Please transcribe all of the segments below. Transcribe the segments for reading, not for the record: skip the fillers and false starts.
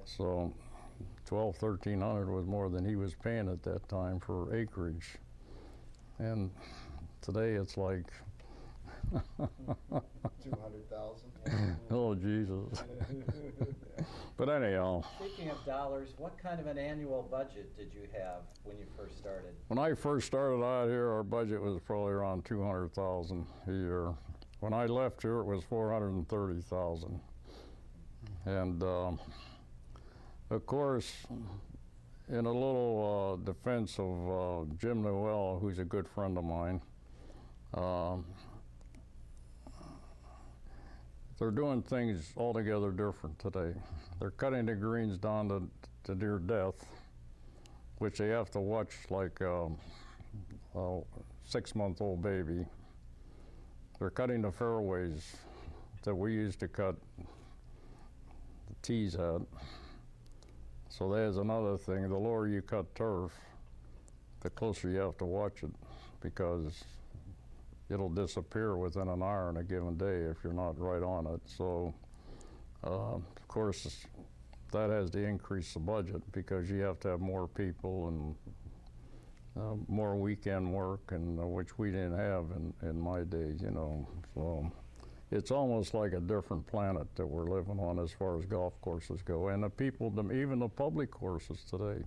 So 1,200, 1,300 was more than he was paying at that time for acreage. And today it's like 200,000. oh, Jesus. But anyhow. Speaking of dollars, what kind of an annual budget did you have when you first started? When I first started out here, our budget was probably around 200,000 a year. When I left here, it was 430,000. And of course, in a little defense of Jim Newell, who's a good friend of mine, they're doing things altogether different today. They're cutting the greens down to near death, which they have to watch like a 6-month-old baby. They're cutting the fairways that we used to cut the tees at. So there's another thing. The lower you cut turf, the closer you have to watch it, because it'll disappear within an hour in a given day if you're not right on it. So, of course, that has to increase the budget because you have to have more people and more weekend work, and which we didn't have in my days, you know. So it's almost like a different planet that we're living on as far as golf courses go. And the people, even the public courses today,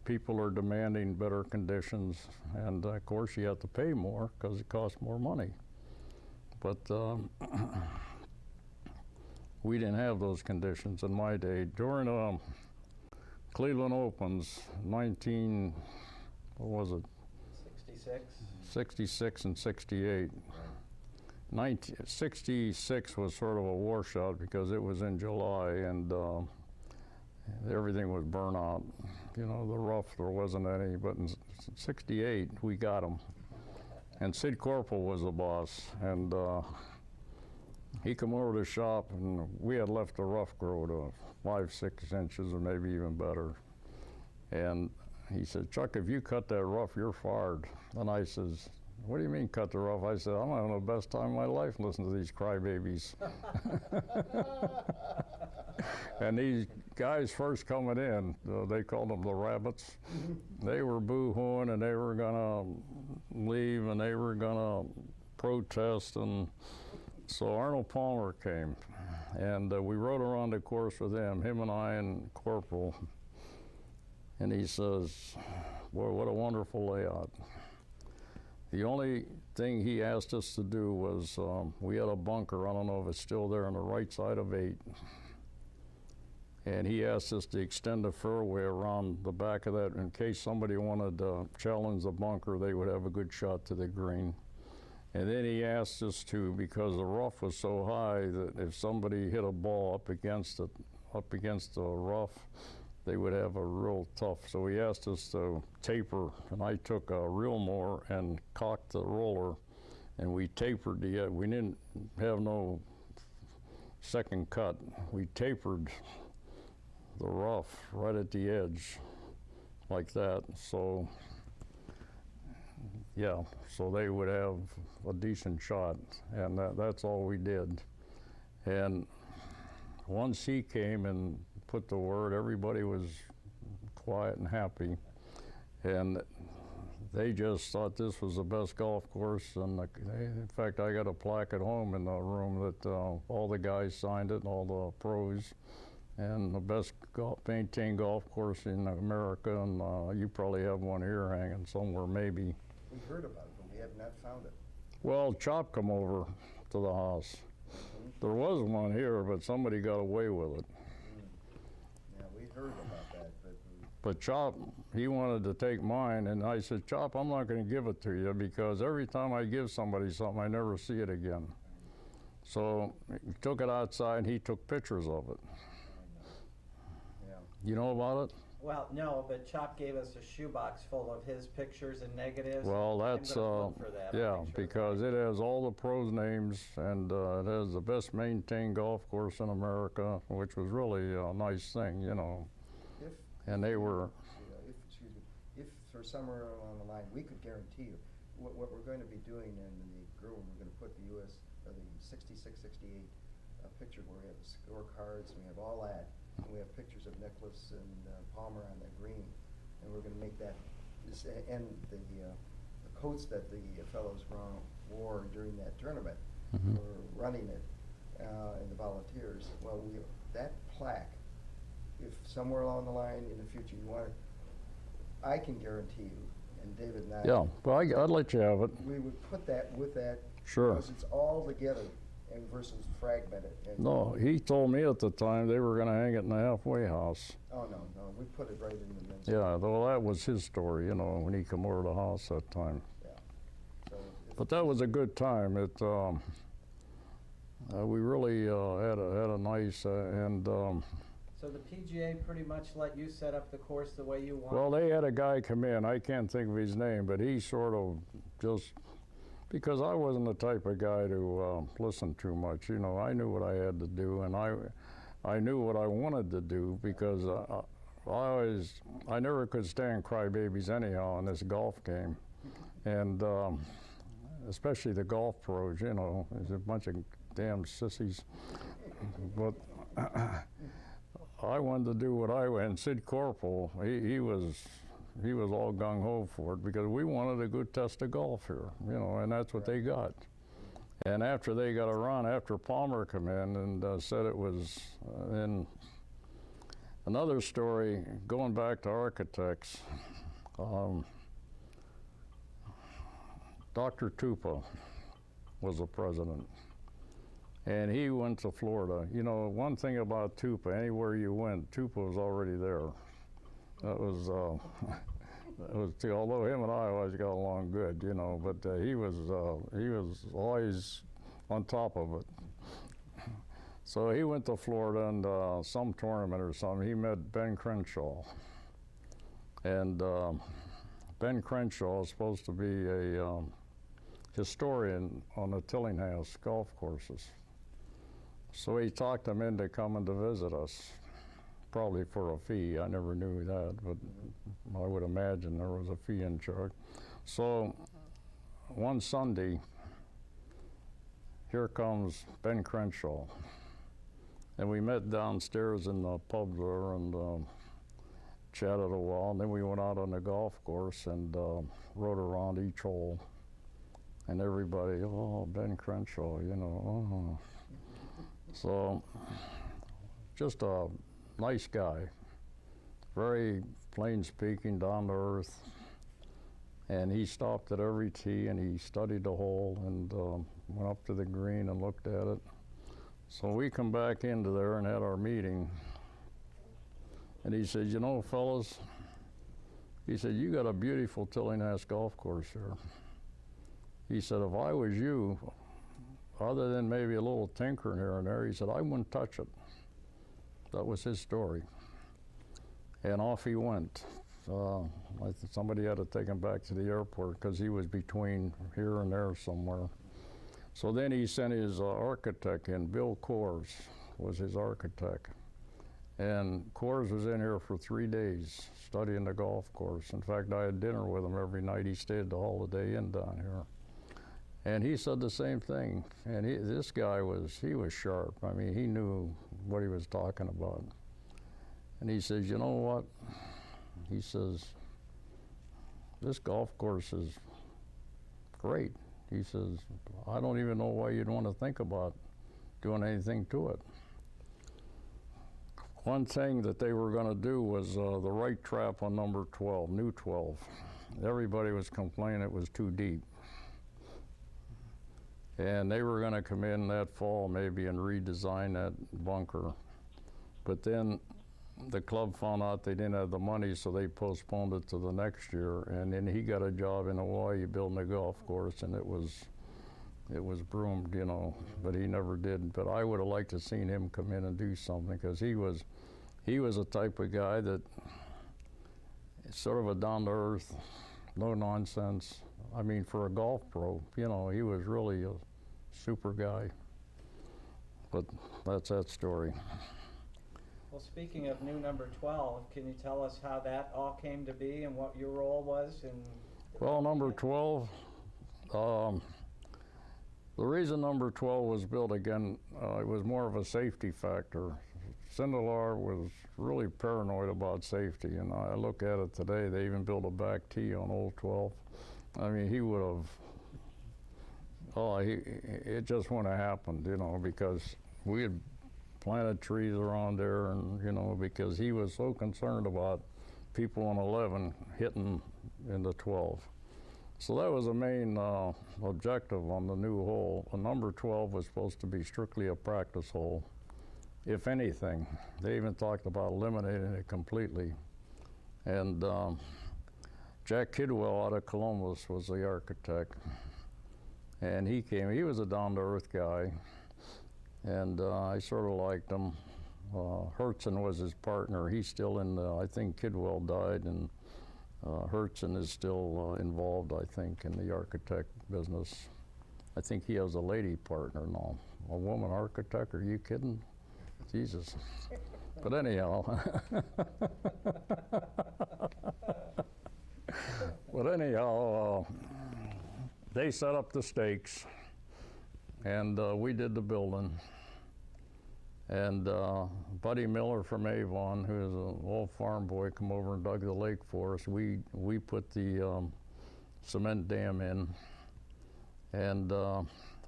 people are demanding better conditions, and of course you have to pay more because it costs more money. But we didn't have those conditions in my day. During Cleveland Opens, 66 and 68. 66 was sort of a washout because it was in July, and everything was burnt out. You know, the rough, there wasn't any, but in 68, we got them. And Sid Corporal was the boss, and he come over to the shop, and we had left the rough grow to 5-6 inches or maybe even better. And he said, "Chuck, if you cut that rough, you're fired." And I says, "What do you mean cut the rough?" I said, "I'm having the best time of my life listening to these crybabies." And these guys first coming in, they called them the rabbits. They were boo-hooing, and they were gonna leave, and they were gonna protest. And so Arnold Palmer came, and we rode around the course with him and I and Corporal. And he says, "Boy, what a wonderful layout." The only thing he asked us to do was, we had a bunker, I don't know if it's still there, on the right side of 8. And he asked us to extend the fairway around the back of that in case somebody wanted to challenge the bunker, they would have a good shot to the green. And then he asked us to, because the rough was so high that if somebody hit a ball up against the rough, they would have a real tough. So he asked us to taper, and I took a reel mower and cocked the roller, and we tapered the edge. We didn't have no second cut. We tapered the rough right at the edge like that. So yeah, so they would have a decent shot, and that's all we did. And once he came and put the word, everybody was quiet and happy, and they just thought this was the best golf course. And in fact, I got a plaque at home in the room that all the guys signed it, and all the pros, and the best maintained golf course in America. And you probably have one here hanging somewhere, maybe. We've heard about it, but we have not found it. Well, Chop come over to the house. There was one here, but somebody got away with it. Yeah, we heard about that, But Chop, he wanted to take mine, and I said, "Chop, I'm not going to give it to you, because every time I give somebody something, I never see it again." So he took it outside, and he took pictures of it. yeah. You know about it? Well, no, but Chop gave us a shoebox full of his pictures and negatives. Well, that's, I'm gonna look for that. yeah, because it has all the pros' names, and it has the best maintained golf course in America, which was really a nice thing, you know. And they were... If for somewhere along the line, we could guarantee you, what we're going to be doing in the room, we're going to put the the 66, 68 picture where we have the scorecards, we have all that. and we have pictures of Nicklaus and Palmer on the green, and we're gonna make that, and the coats that the fellows wore during that tournament, were running it, and the volunteers. Well, that plaque, if somewhere along the line in the future you want it, I can guarantee you, and David and I. Yeah, well, I'd let you have it. We would put that with that. Sure. Because it's all together and versus fragmented. And No, he told me at the time they were gonna hang it in the halfway house. Oh, no, we put it right in the men's. Yeah, well, that was his story, you know, when he come over the house that time. Yeah. So But that was a good time. We really had a nice So the PGA pretty much let you set up the course the way you want? well, they had a guy come in. I can't think of his name, but he sort of just, because I wasn't the type of guy to listen too much. You know, I knew what I had to do, and I knew what I wanted to do, because I never could stand crybabies anyhow in this golf game, and especially the golf pros. You know, there's a bunch of damn sissies, but. I wanted to do what and Sid Corporal, he was all gung-ho for it, because we wanted a good test of golf here, you know, and that's what they got. And after they got a run, after Palmer come in and said it was, in another story, going back to architects, Dr. Tupa was the president. And he went to Florida. You know, one thing about Tupa, anywhere you went, Tupa was already there. That was although him and I always got along good, you know, but he was always on top of it. So he went to Florida, and some tournament or something, he met Ben Crenshaw. And Ben Crenshaw is supposed to be a historian on the Tillinghast golf courses. So he talked him into coming to visit us, probably for a fee. I never knew that, but I would imagine there was a fee in charge. So one Sunday, here comes Ben Crenshaw. And we met downstairs in the pub there and chatted a while. And then we went out on the golf course and rode around each hole. And everybody, oh, Ben Crenshaw, you know, oh. So, just a nice guy, very plain speaking, down to earth, and he stopped at every tee and he studied the hole and went up to the green and looked at it. So we come back into there and had our meeting, and he said, you know, fellas, he said, you got a beautiful Tillinghast golf course here. He said, if I was you, other than maybe a little tinkering here and there, he said, I wouldn't touch it. That was his story. And off he went. Somebody had to take him back to the airport because he was between here and there somewhere. So then he sent his architect in. Bill Coors was his architect. And Coors was in here for 3 days studying the golf course. In fact, I had dinner with him every night. He stayed at the Holiday Inn down here. And he said the same thing. And this guy was sharp. I mean, he knew what he was talking about. And he says, you know what? He says, this golf course is great. He says, I don't even know why you'd want to think about doing anything to it. One thing that they were going to do was the right trap on number 12, new 12. Everybody was complaining it was too deep. And they were going to come in that fall maybe and redesign that bunker. But then the club found out they didn't have the money, so they postponed it to the next year. And then he got a job in Hawaii building a golf course, and it was broomed, you know, but he never did. But I would have liked to seen him come in and do something, because he was a type of guy that sort of a down-to-earth, no nonsense. I mean, for a golf pro, you know, he was really a super guy. But that's that story. Well, speaking of new number 12, can you tell us how that all came to be and what your role was in? Well, number 12, the reason number 12 was built again, it was more of a safety factor. Sindelar was really paranoid about safety, and I look at it today, they even built a back tee on Old 12. I mean, he would have, it just wouldn't have happened, you know, because we had planted trees around there, and, you know, because he was so concerned about people on 11 hitting into 12. So that was the main objective on the new hole. The number 12 was supposed to be strictly a practice hole. If anything, they even talked about eliminating it completely. And Jack Kidwell out of Columbus was the architect. And he was a down-to-earth guy. And I sort of liked him. Hertzen was his partner. He's still in, I think Kidwell died, and Hertzen is still involved, I think, in the architect business. I think he has a lady partner now. A woman architect, are you kidding? Jesus. But anyhow. They set up the stakes, and we did the building. And Buddy Miller from Avon, who is an old farm boy, come over and dug the lake for us. We put the cement dam in and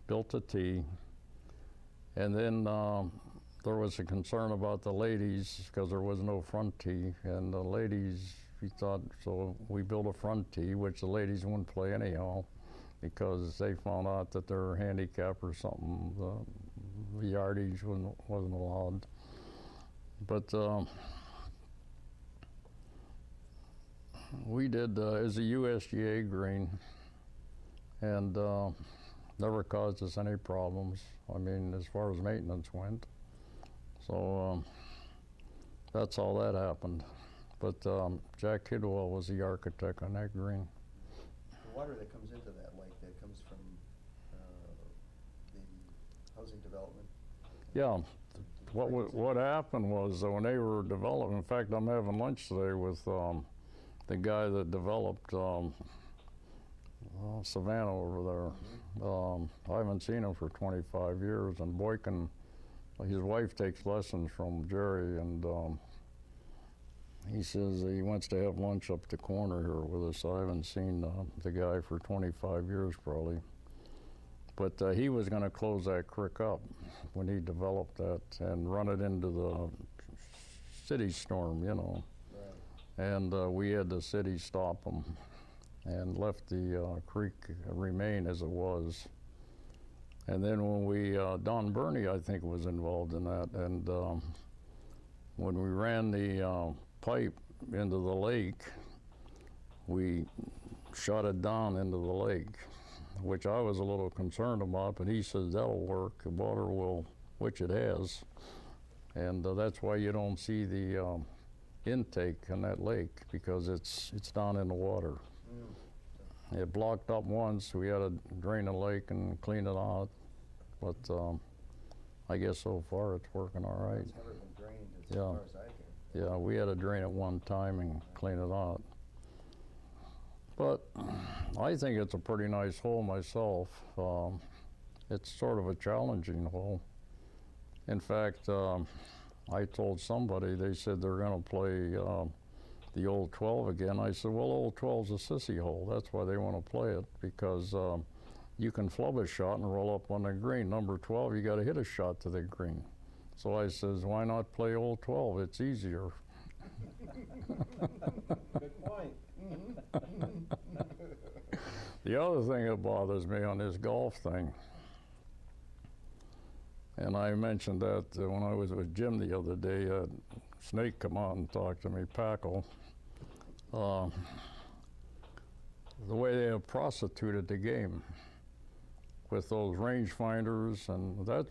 built a tee. And then there was a concern about the ladies because there was no front tee. And the ladies, we thought, so we built a front tee, which the ladies wouldn't play anyhow because they found out that they're handicapped or something. The yardage wasn't allowed. But we did as a USGA green, and never caused us any problems. I mean, as far as maintenance went. So that's all that happened. But Jack Kidwell was the architect on that green. The water that comes into that lake, that comes from the housing development? Yeah. What happened was when they were developing, in fact, I'm having lunch today with the guy that developed Savannah over there. I haven't seen him for 25 years, and Boykin, his wife takes lessons from Jerry, and he says he wants to have lunch up the corner here with us. I haven't seen the guy for 25 years probably. But he was going to close that creek up when he developed that and run it into the city storm, you know. Right. And we had the city stop him and left the creek remain as it was. And then when we, Don Burney, I think, was involved in that. And when we ran the pipe into the lake, we shot it down into the lake, which I was a little concerned about, but he says that'll work, the water will, which it has. And that's why you don't see the intake in that lake, because it's down in the water. It blocked up once, we had to drain the lake and clean it out, but I guess so far it's working all right. It's never been drained as far as I can. Yeah, we had to drain it one time and clean it out. But I think it's a pretty nice hole myself. It's sort of a challenging hole. In fact, I told somebody, they said they're going to play the Old 12 again. I said, well, Old 12's a sissy hole. That's why they want to play it, because you can flub a shot and roll up on the green. Number 12, you got to hit a shot to the green. So I says, why not play Old 12? It's easier. Good point. The other thing that bothers me on this golf thing, and I mentioned that when I was with Jim the other day, Snake come out and talk to me, Packle. The way they have prostituted the game with those rangefinders, and that's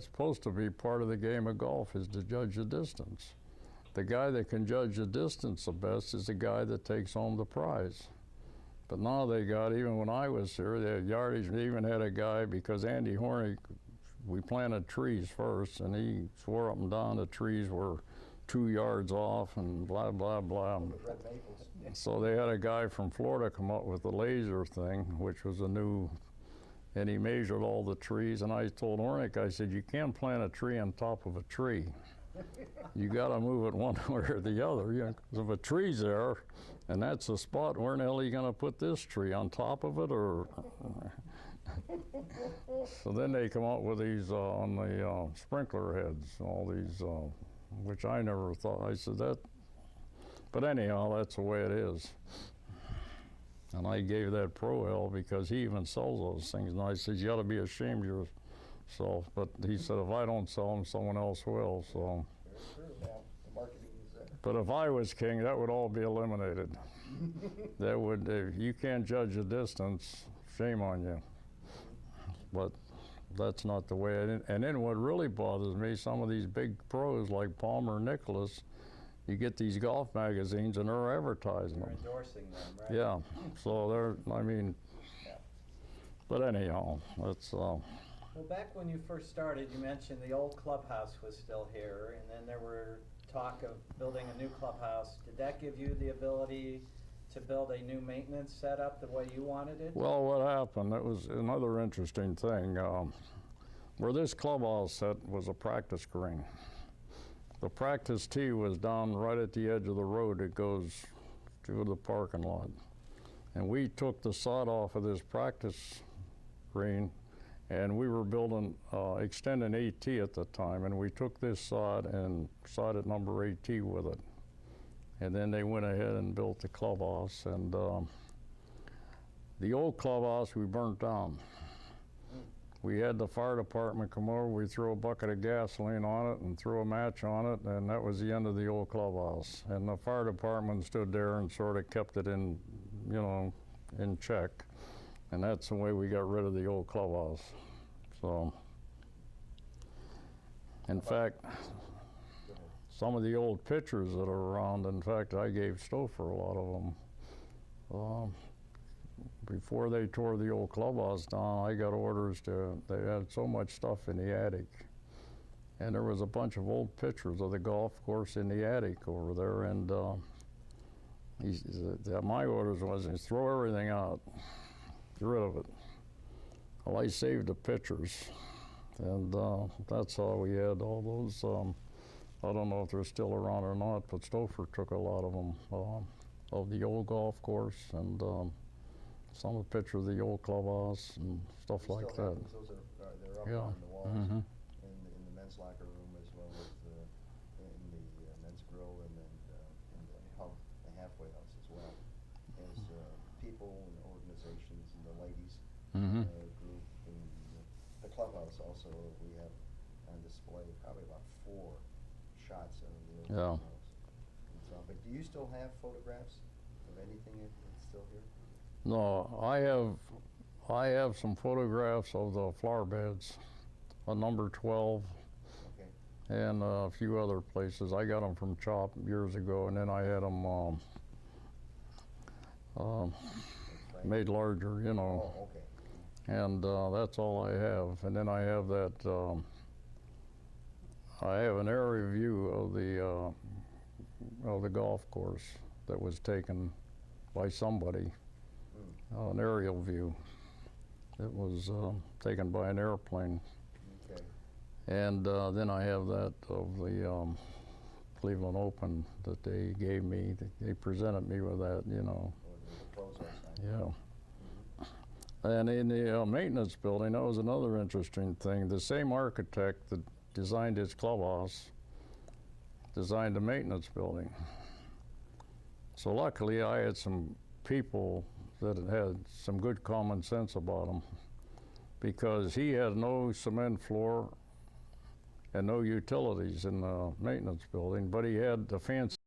supposed to be part of the game of golf, is to judge the distance. The guy that can judge the distance the best is the guy that takes home the prize. But now they got, even when I was here, they had yardage. They even had a guy, because Andy Hornick, we planted trees first, and he swore up and down the trees were 2 yards off and blah, blah, blah. Red maples. So they had a guy from Florida come up with the laser thing, which was a new, and he measured all the trees. And I told Hornick, I said, you can't plant a tree on top of a tree. you got to move it one way or the other. You know, 'cause if a tree's there, and that's the spot, where in the hell are you going to put this tree? On top of it, or? So then they come out with these on the sprinkler heads, all these, which I never thought. I said that, but anyhow, that's the way it is. And I gave that pro hell because he even sells those things. And I said, you ought to be ashamed of yourself. But he said, if I don't sell them, someone else will. So. Very true. Well, the marketing is there. But if I was king, that would all be eliminated. That would, if you can't judge the distance, shame on you. But that's not the way it, and then what really bothers me, some of these big pros like Palmer and Nicholas, you get these golf magazines and they're advertising You're them. endorsing them, right? Yeah, so they're, I mean, Yeah. but anyhow, that's, Well, back when you first started, you mentioned the old clubhouse was still here, and then there were talk of building a new clubhouse. Did that give you the ability to build a new maintenance setup the way you wanted it? well, what happened, it was another interesting thing. Where this clubhouse set was a practice green. The practice tee was down right at the edge of the road that goes to the parking lot. And we took the sod off of this practice green, and we were building, extending AT at the time, and we took this sod and sodded number AT with it. And then they went ahead and built the clubhouse, and the old clubhouse we burnt down. We had the fire department come over, we threw a bucket of gasoline on it and threw a match on it, and that was the end of the old clubhouse. And the fire department stood there and sort of kept it in, you know, in check. And that's the way we got rid of the old clubhouse. So, in fact, some of the old pictures that are around, in fact, I gave Stouffer a lot of them. Before they tore the old clubhouse down, I got orders to, they had so much stuff in the attic. And there was a bunch of old pictures of the golf course in the attic over there. And my orders was, throw everything out, get rid of it. Well, I saved the pictures. And that's how we had all those, I don't know if they're still around or not, but Stouffer took a lot of them, of the old golf course, and some of the pictures of the old clubhouse and stuff We like still have that. those. Those are, they're up Yeah. on the walls Mhm. in the men's locker room, as well as in the men's grill, and then in the halfway house as well. As people and organizations and the ladies Mhm. group, and the clubhouse also, we have on display probably about 4 shots of the old Yeah. clubhouse. And so, but do you still have photographs of anything that's still here? No, I have some photographs of the flower beds, number 12, Okay. and a few other places. I got them from Chop years ago, and then I had them That's right. made larger, you know. Oh, okay. And that's all I have. And then I have that, I have an aerial view of the golf course that was taken by somebody, an aerial view. It was taken by an airplane. Okay. And then I have that of the Cleveland Open that they gave me. They presented me with that, you know. Or the pros outside. Yeah. And in the maintenance building, that was another interesting thing. The same architect that designed his clubhouse designed the maintenance building. So luckily, I had some people that had some good common sense about them, because he had no cement floor and no utilities in the maintenance building, but he had the fancy